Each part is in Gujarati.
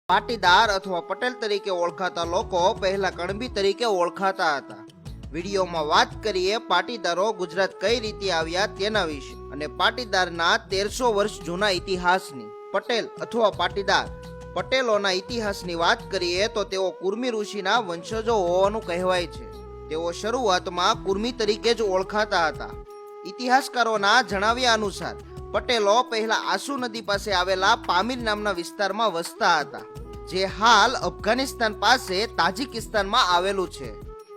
પાટીદાર અથવા પટેલ તરીકે ઓળખાતા લોકો પહેલા કણબી તરીકે ઓળખાતા હતા. વિડીયોમાં વાત કરીએ પાટીદારો ગુજરાત કઈ રીતે આવ્યા તેના વિશે અને પાટીદારના 1300 વર્ષ જૂના ઇતિહાસની. પટેલ અથવા પાટીદાર પટેલોના ઇતિહાસની વાત કરીએ તો તેઓ કુર્મી ઋષિના વંશજો હોવાનું કહેવાય છે. તેઓ શરૂઆતમાં કુર્મી તરીકે જ ઓળખાતા હતા. ઇતિહાસકારોના જણાવ્યા અનુસાર પટેલો પહેલા આસુ નદી પાસે આવેલા પામીર નામના વિસ્તારમાં વસતા હતા, જે હાલ અફઘાનિસ્તાન પાસે તાજિકિસ્તાનમાં આવેલું છે.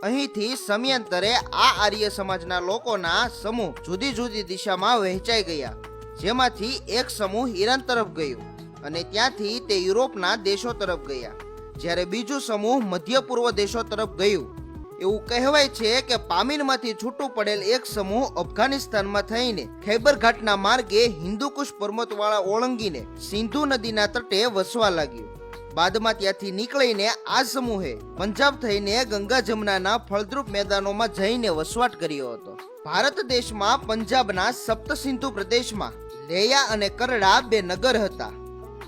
અહીંથી સમયાંતરે આ આર્ય સમાજના લોકોના સમૂહ જુદી જુદી દિશામાં વહેંચાઈ ગયા, જેમાંથી એક સમૂહ ઈરાન તરફ ગયું અને ત્યાંથી તે યુરોપના દેશો તરફ ગયા, જ્યારે બીજું સમૂહ મધ્ય પૂર્વ દેશો તરફ ગયું. એવું કહેવાય છે કે પામીરમાંથી છૂટું પડેલ એક સમૂહ અફઘાનિસ્તાનમાં થઈને ખૈબર ઘાટના માર્ગે હિન્દુકુશ પર્વતવાળા ઓળંગીને સિંધુ નદીના તટે વસવા લાગ્યું. બાદમાં ત્યાંથી નીકળીને આ સમૂહે પંજાબ થઈને ગંગા જમનાના ફળદ્રુપ મેદાનોમાં જઈને વસવાટ કર્યો હતો. ભારત દેશમાં પંજાબના સપ્તસિંધુ પ્રદેશમાં લેયા અને કરડા બે નગર હતા,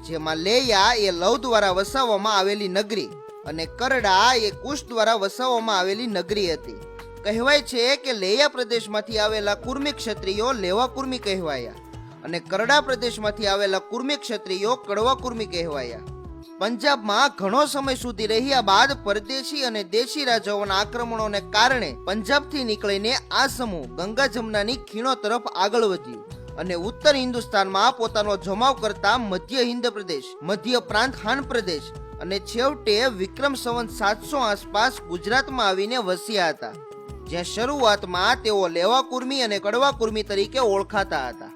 જેમાં લેયા એ લવ દ્વારા વસાવવામાં આવેલી નગરી અને કરડા એ કુશ દ્વારા વસાવવામાં આવેલી નગરી હતી. કહેવાય છે કે લેયા પ્રદેશમાંથી આવેલા કુર્મી ક્ષત્રિયો લેવા કુર્મી કહેવાયા અને કરડા પ્રદેશમાંથી આવેલા કુર્મી ક્ષત્રિયો કડવા કુર્મી કહેવાયા. પંજાબમાં ઘણો સમય સુધી રહ્યા બાદ પરદેશી અને દેશી રાજાઓના આક્રમણોને કારણે પંજાબથી નીકળીને આ સમૂહ ગંગા જમનાની ખીણો તરફ આગળ વધ્યું અને ઉત્તર હિન્દુસ્તાનમાં પોતાનો જમાવ કરતા મધ્ય હિન્દ પ્રદેશ, મધ્ય પ્રાંત હાન પ્રદેશ અને છેવટે વિક્રમ સંવત 700 આસપાસ ગુજરાતમાં આવીને વસ્યા હતા, જ્યાં શરૂઆતમાં તેઓ લેવા કુર્મી અને કડવા કુર્મી તરીકે ઓળખાતા હતા.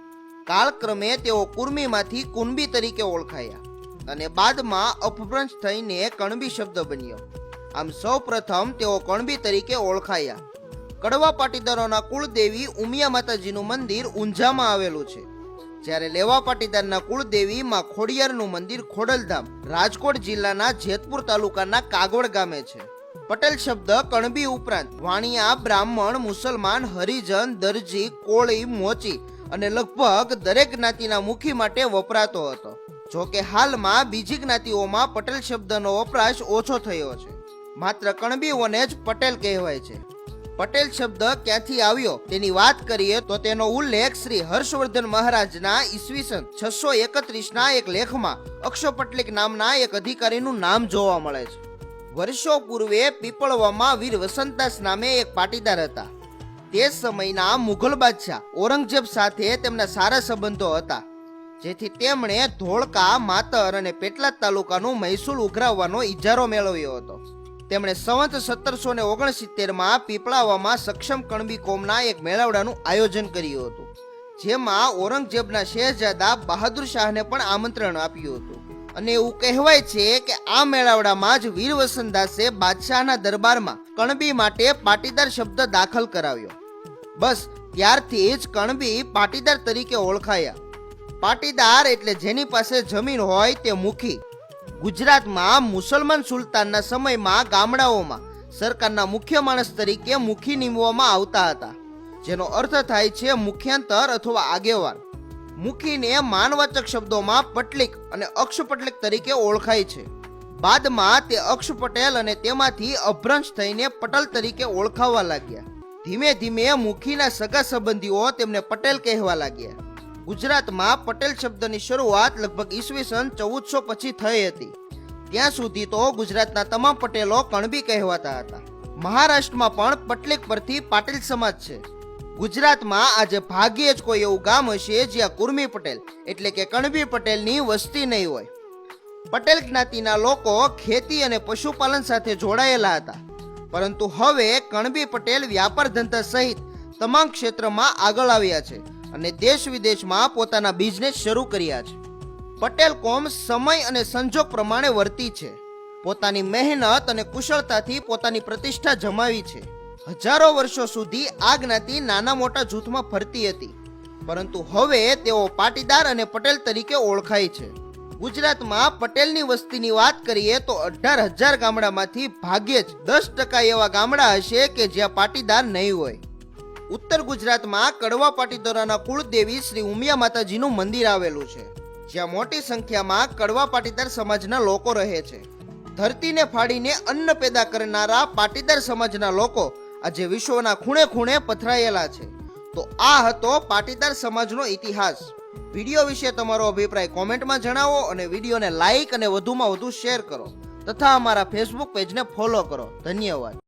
કાળક્રમે તેઓ કુર્મીમાંથી કુનબી તરીકે ઓળખાયા અને બાદમાં અપભ્રંશ થઈને કણબી શબ્દ બન્યો. આમ સૌ પ્રથમ તેઓ કણબી તરીકે ઓળખાયા. કડવા પાટીદારોના કુળદેવી ઉમિયા માતાજીનું મંદિર ઊંઝામાં આવેલું છે, જ્યારે લેવા પાટીદારના કુળદેવી માં ખોડિયારનું મંદિર ખોડલધામ રાજકોટ જિલ્લાના જેતપુર તાલુકાના કાગવડ ગામે છે. પટેલ શબ્દ કણબી ઉપરાંત વાણિયા, બ્રાહ્મણ, મુસલમાન, હરિજન, દરજી, કોળી, મોચી અને લગભગ દરેક જ્ઞાતિના મુખી માટે વપરાતો હતો. જો કે હાલમાં બીજી જ્ઞાતિઓમાં પટેલ શબ્દનો વપરાશ ઓછો થયો છે. માત્ર કણબીઓને જ પટેલ કહેવાય છે. પટેલ શબ્દ ક્યાંથી આવ્યો તેની વાત કરીએ તો તેનો ઉલ્લેખ શ્રી હર્ષવર્ધન મહારાજના ઈસવીસન 631 ના એક લેખમાં અક્ષપટલિક નામના એક અધિકારીનું નામ જોવા મળે છે. વર્ષો પૂર્વે પીપળવામાં વીર વસંતદાસ નામે એક પાટીદાર હતા. તે સમયના મુઘલ બાદશાહ ઔરંગઝેબ સાથે તેમના સારા સંબંધો હતા, જેથી તેમણે ધોળકા, માતર અને પેટલાદ તાલુકાનું મહેસૂલ ઉઘરાવવાનો ઇજારો મેળવ્યો હતો. તેમણે સંવત 1769 પીપળાવામાં સક્ષમ કણબી કોમના એક મેળાવડાનું આયોજન કર્યું હતું, જેમાં ઔરંગઝેબના શહેજાદા બહાદુર શાહને પણ આમંત્રણ આપ્યું હતું. અને એવું કહેવાય છે કે આ મેળાવડામાં જ વીર વસંતદાસે બાદશાહના દરબારમાં કણબી માટે પાટીદાર શબ્દ દાખલ કરાવ્યો. બસ ત્યારથી જ કણબી પાટીદાર તરીકે ઓળખાયા. પાટીદાર એટલે જેની પાસે જમીન હોય તે મુખી. ગુજરાતમાં મુસલમાન સુલતાનના સમયમાં ગામડાઓમાં સરકારના મુખ્ય માણસ તરીકે મુખી નીમવામાં આવતા હતા, જેનો અર્થ થાય છે મુખ્યાંતર અથવા આગેવાન. મુખીને માનવાચક શબ્દોમાં પટલિક અને અક્ષપટલિક તરીકે ઓળખાય છે. બાદમાં તે અક્ષ પટેલ અને તેમાંથી અભ્રંશ થઈને પટેલ તરીકે ઓળખાવા લાગ્યા. ધીમે ધીમે મુખીના સગા સંબંધીઓ તેમને પટેલ કહેવા લાગ્યા. ગુજરાતમાં પટેલ શબ્દની શરૂઆત લગભગ ઈસવીસન 1400 પછી થઈ હતી. ત્યાં સુધી તો ગુજરાતના તમામ પટેલો કણબી કહેવાતા હતા. મહારાષ્ટ્રમાં પણ પટલિક પરથી પાટીલ સમાજ છે. ગુજરાતમાં આજે ભાગ્યે જ કોઈ એવું ગામ હશે જ્યાં કુર્મી પટેલ એટલે કે કણબી પટેલની વસ્તી નહીં હોય. પટેલ જ્ઞાતિના લોકો ખેતી અને પશુપાલન સાથે જોડાયેલા હતા, પરંતુ હવે કણબી પટેલ વ્યાપાર ધંધા સહિત તમામ ક્ષેત્રમાં આગળ આવ્યા છે અને દેશ વિદેશમાં પોતાના બિઝનેસ શરૂ કર્યા છે. પટેલ કોમ સમય અને સંજોગ પ્રમાણે વર્તી છે. પોતાની મહેનત અને કુશળતાથી પોતાની પ્રતિષ્ઠા જમાવી છે. હજારો વર્ષો સુધી આ જ્ઞાતિ નાના મોટા જૂથમાં ફરતી હતી, પરંતુ હવે તેઓ પાટીદાર અને પટેલ તરીકે ઓળખાય છે. ગુજરાતમાં પટેલની વસ્તીની વાત કરીએ તો 18,000 ગામડામાંથી ભાગ્યે જ 10% એવા ગામડા હશે કે જ્યાં પાટીદાર નહીં હોય. ઉત્તર ગુજરાતમાં કડવા પાટીદારોના કુળદેવી શ્રી ઉમિયા માતાજીનું મંદિર આવેલું છે, જ્યાં મોટી સંખ્યામાં કડવા પાટીદાર સમાજના લોકો રહે છે. ધરતીને ફાડીને અન્ન પેદા કરનારા પાટીદાર સમાજના લોકો આજે વિશ્વના ખૂણે ખૂણે પથરાયેલા છે. તો આ હતો પાટીદાર સમાજનો ઇતિહાસ. વિડીયો વિશે તમારો અભિપ્રાય કોમેન્ટમાં જણાવો અને વિડીયોને લાઈક અને વધુમાં વધુ શેર કરો તથા અમારા ફેસબુક પેજને ફોલો કરો. ધન્યવાદ.